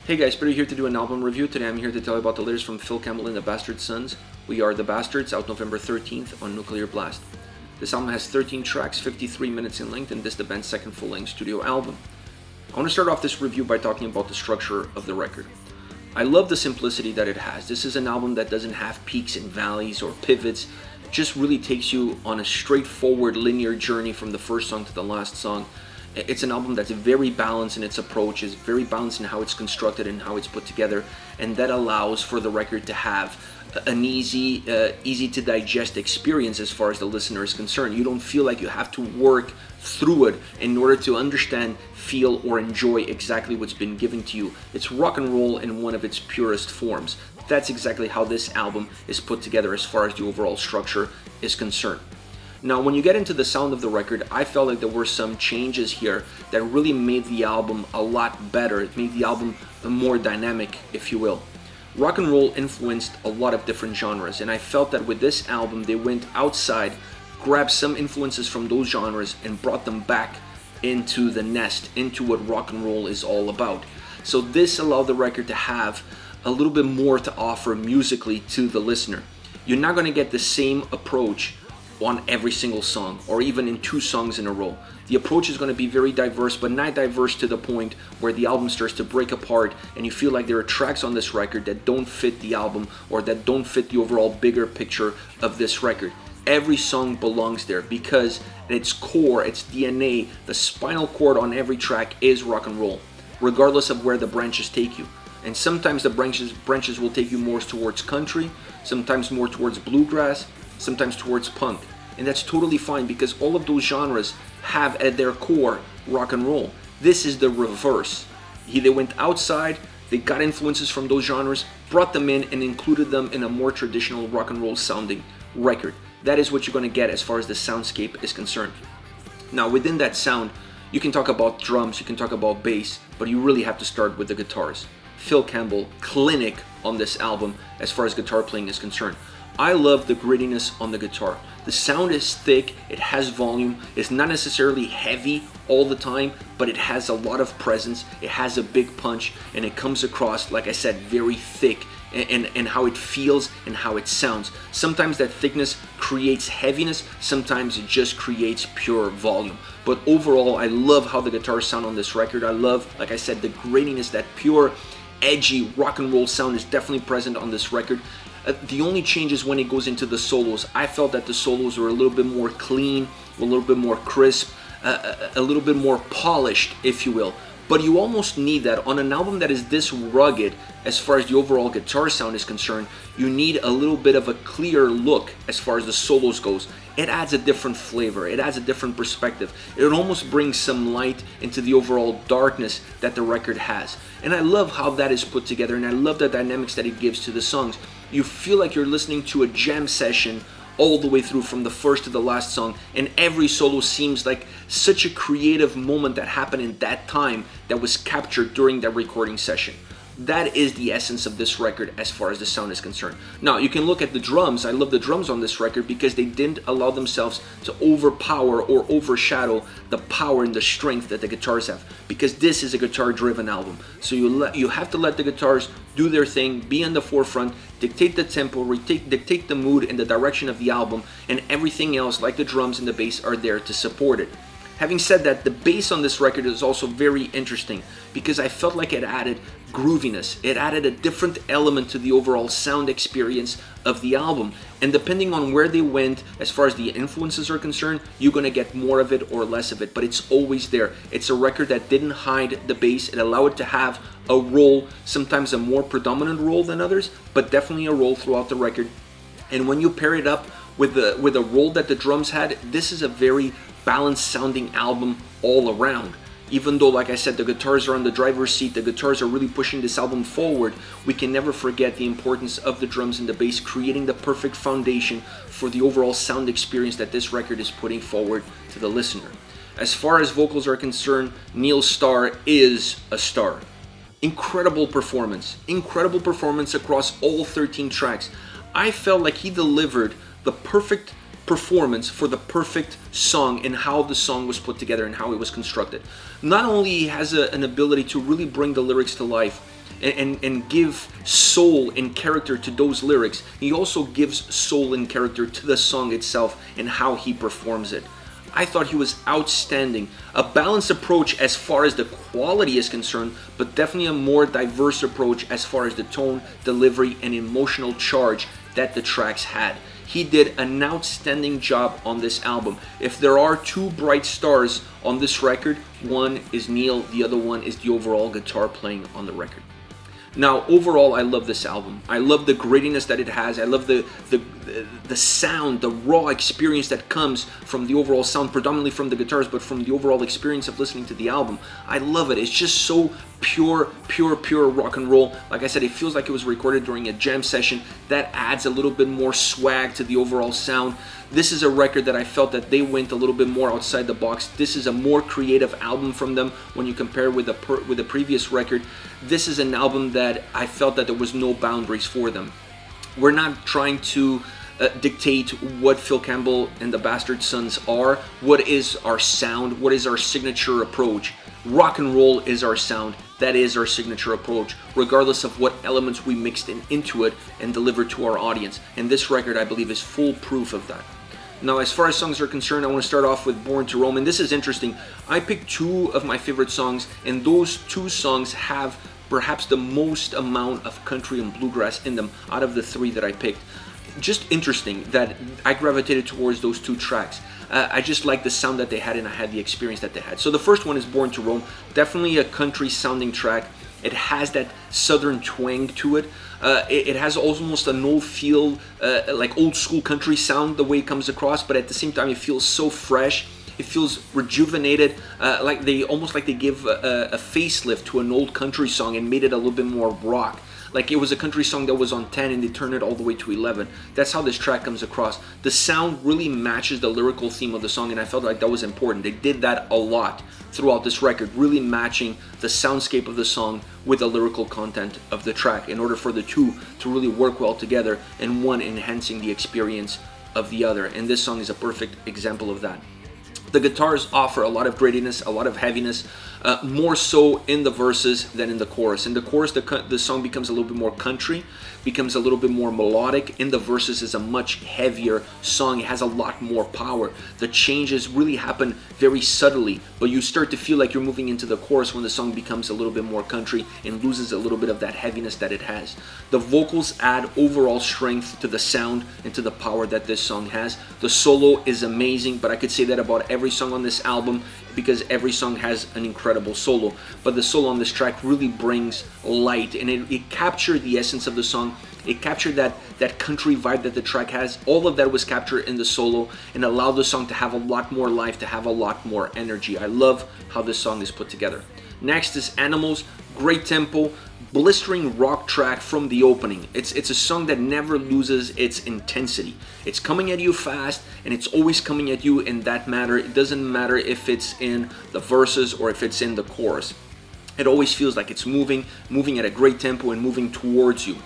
Hey guys, Peter here to do an album review. Today I'm here to tell you about the latest from Phil Campbell and the Bastard Sons. We Are the Bastards, out November 13th on Nuclear Blast. This album has 13 tracks, 53 minutes in length, and this is the band's second full-length studio album. I want to start off this review by talking about the structure of the record. I love the simplicity that it has. This is an album that doesn't have peaks and valleys or pivots. It just really takes you on a straightforward linear journey from the first song to the last song. It's an album that's very balanced in its approach, is very balanced in how it's constructed and how it's put together, and that allows for the record to have an easy to digest experience as far as the listener is concerned. You don't feel like you have to work through it in order to understand, feel, or enjoy exactly what's been given to you. It's rock and roll in one of its purest forms. That's exactly how this album is put together as far as the overall structure is concerned. Now, when you get into the sound of the record, I felt like there were some changes here that really made the album a lot better. It made the album more dynamic, if you will. Rock and roll influenced a lot of different genres, and I felt that with this album, they went outside, grabbed some influences from those genres, and brought them back into the nest, into what rock and roll is all about. So this allowed the record to have a little bit more to offer musically to the listener. You're not going to get the same approach on every single song, or even in two songs in a row. The approach is going to be very diverse, but not diverse to the point where the album starts to break apart and you feel like there are tracks on this record that don't fit the album or that don't fit the overall bigger picture of this record. Every song belongs there because at its core, its DNA, the spinal cord on every track is rock and roll, regardless of where the branches take you. And sometimes the branches will take you more towards country, sometimes more towards bluegrass, sometimes towards punk, and that's totally fine because all of those genres have at their core rock and roll. This is the reverse. They went outside, they got influences from those genres, brought them in and included them in a more traditional rock and roll sounding record. That is what you're going to get as far as the soundscape is concerned. Now, within that sound, you can talk about drums, you can talk about bass, but you really have to start with the guitars. Phil Campbell, clinic on this album as far as guitar playing is concerned. I love the grittiness on the guitar. The sound is thick, it has volume, it's not necessarily heavy all the time, but it has a lot of presence, it has a big punch, and it comes across, like I said, very thick and how it feels and how it sounds. Sometimes that thickness creates heaviness, sometimes it just creates pure volume. But overall, I love how the guitars sound on this record. I love, like I said, the grittiness, that pure, edgy rock and roll sound is definitely present on this record. The only change is when it goes into the solos. I felt that the solos were a little bit more clean, a little bit more crisp, a little bit more polished, if you will. But you almost need that on an album that is this rugged as far as the overall guitar sound is concerned. You need a little bit of a clear look as far as the solos goes. It adds a different flavor, it adds a different perspective. It almost brings some light into the overall darkness that the record has. And I love how that is put together, and I love the dynamics that it gives to the songs. You feel like you're listening to a jam session all the way through from the first to the last song, and every solo seems like such a creative moment that happened in that time that was captured during that recording session. That is the essence of this record as far as the sound is concerned. Now, you can look at the drums. I love the drums on this record because they didn't allow themselves to overpower or overshadow the power and the strength that the guitars have, because this is a guitar-driven album. So you have to let the guitars do their thing, be on the forefront, dictate the tempo, dictate the mood and the direction of the album, and everything else, like the drums and the bass, are there to support it. Having said that, the bass on this record is also very interesting because I felt like it added grooviness. It added a different element to the overall sound experience of the album. And depending on where they went, as far as the influences are concerned, you're going to get more of it or less of it, but it's always there. It's a record that didn't hide the bass. It allowed it to have a role, sometimes a more predominant role than others, but definitely a role throughout the record. And when you pair it up with the role that the drums had, this is a very balanced sounding album all around. Even though, like I said, the guitars are on the driver's seat, the guitars are really pushing this album forward, we can never forget the importance of the drums and the bass, creating the perfect foundation for the overall sound experience that this record is putting forward to the listener. As far as vocals are concerned, Neil Starr is a star. Incredible performance across all 13 tracks. I felt like he delivered the perfect performance for the perfect song and how the song was put together and how it was constructed. Not only has an ability to really bring the lyrics to life and give soul and character to those lyrics, he also gives soul and character to the song itself and how he performs it. I thought he was outstanding. A balanced approach as far as the quality is concerned, but definitely a more diverse approach as far as the tone, delivery, and emotional charge that the tracks had. He did an outstanding job on this album. If there are two bright stars on this record, one is Neil, the other one is the overall guitar playing on the record. Now, overall, I love this album. I love the grittiness that it has. I love the sound, the raw experience that comes from the overall sound, predominantly from the guitars, but from the overall experience of listening to the album. I love it. It's just so pure rock and roll. Like I said, it feels like it was recorded during a jam session. That adds a little bit more swag to the overall sound. This is a record that I felt that they went a little bit more outside the box. This is a more creative album from them when you compare with the previous record. This is an album that I felt that there was no boundaries for them. We're not trying to dictate what Phil Campbell and the Bastard Sons are. What is our sound? What is our signature approach? Rock and roll is our sound. That is our signature approach, regardless of what elements we mixed into it and delivered to our audience. And this record, I believe, is full proof of that. Now, as far as songs are concerned, I want to start off with Born to Roam. And this is interesting. I picked two of my favorite songs, and those two songs have perhaps the most amount of country and bluegrass in them out of the three that I picked. Just interesting that I gravitated towards those two tracks. I just like the sound that they had, and I had the experience that they had. So the first one is Born to Roam. Definitely a country sounding track. It has that southern twang to it. It has almost an old feel, like old school country sound the way it comes across, but at the same time it feels so fresh. It feels rejuvenated, like they give a facelift to an old country song and made it a little bit more rock. Like it was a country song that was on 10 and they turned it all the way to 11. That's how this track comes across. The sound really matches the lyrical theme of the song, and I felt like that was important. They did that a lot throughout this record, really matching the soundscape of the song with the lyrical content of the track in order for the two to really work well together, and one enhancing the experience of the other. And this song is a perfect example of that. The guitars offer a lot of grittiness, a lot of heaviness, more so in the verses than in the chorus. In the chorus, the song becomes a little bit more country, becomes a little bit more melodic. In the verses, is a much heavier song. It has a lot more power. The changes really happen very subtly, but you start to feel like you're moving into the chorus when the song becomes a little bit more country and loses a little bit of that heaviness that it has. The vocals add overall strength to the sound and to the power that this song has. The solo is amazing, but I could say that about every song on this album because every song has an incredible solo. But the solo on this track really brings light, and it captured the essence of the song. It captured that country vibe that the track has. All of that was captured in the solo and allowed the song to have a lot more life, to have a lot more energy. I love how this song is put together. Next is Animals. Great tempo, blistering rock track from the opening. It's a song that never loses its intensity. It's coming at you fast, and it's always coming at you in that manner. It doesn't matter if it's in the verses or if it's in the chorus. It always feels like it's moving at a great tempo and moving towards you.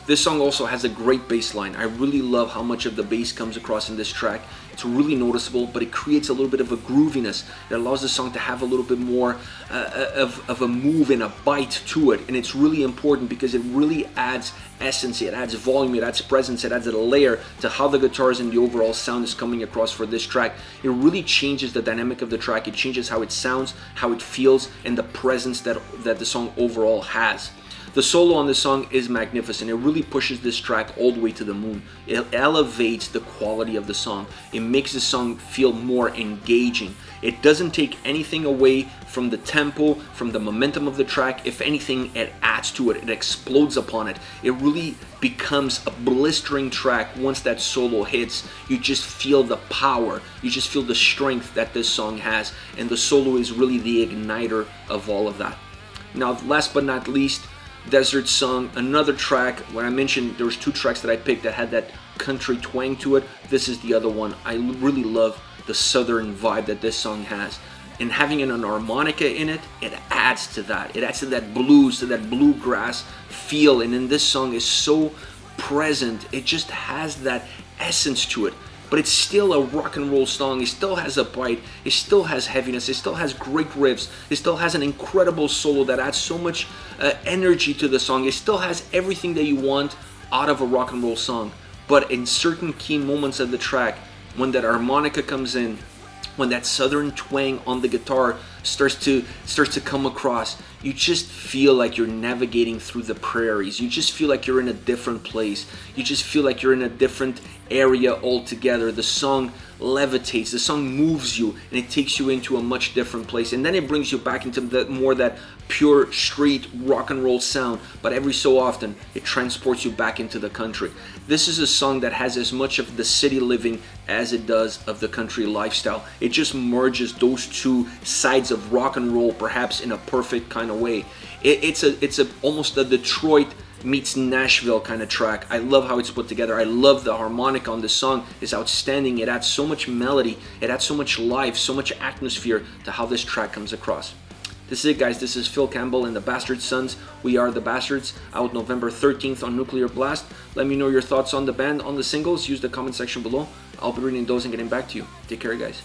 This song also has a great bass line. I really love how much of the bass comes across in this track. It's really noticeable, but it creates a little bit of a grooviness that allows the song to have a little bit more of a move and a bite to it. And it's really important because it really adds essence, it adds volume, it adds presence, it adds a layer to how the guitars and the overall sound is coming across for this track. It really changes the dynamic of the track. It changes how it sounds, how it feels, and the presence that the song overall has. The solo on this song is magnificent. It really pushes this track all the way to the moon. It elevates the quality of the song. It makes the song feel more engaging. It doesn't take anything away from the tempo, from the momentum of the track. If anything, it adds to it. It explodes upon it. It really becomes a blistering track once that solo hits. You just feel the power. You just feel the strength that this song has. And the solo is really the igniter of all of that. Now, last but not least, Desert Song, another track. When I mentioned there was two tracks that I picked that had that country twang to it, this is the other one. I really love the southern vibe that this song has, and having an harmonica in it, it adds to that. It adds to that blues, to that bluegrass feel, and in this song is so present. It just has that essence to it. but it's still a rock and roll song. It still has a bite, it still has heaviness, it still has great riffs, it still has an incredible solo that adds so much energy to the song. It still has everything that you want out of a rock and roll song. But in certain key moments of the track, when that harmonica comes in, when that southern twang on the guitar starts to come across, you just feel like you're navigating through the prairies. You just feel like you're in a different place. You just feel like you're in a different area altogether. The song levitates, the song moves you, and it takes you into a much different place. And then it brings you back into that pure street rock and roll sound, but every so often it transports you back into the country. This is a song that has as much of the city living as it does of the country lifestyle. It just merges those two sides of rock and roll, perhaps in a perfect kind of way. It's almost a Detroit meets Nashville kind of track. I love how it's put together. I love the harmonica on this song. It's outstanding. It adds so much melody, it adds so much life, so much atmosphere to how this track comes across. This is it, guys. This is Phil Campbell and the Bastard Sons. We Are the Bastards, out November 13th on Nuclear Blast. Let me know your thoughts on the band, on the singles. Use the comment section below. I'll be reading those and getting back to you. Take care, guys.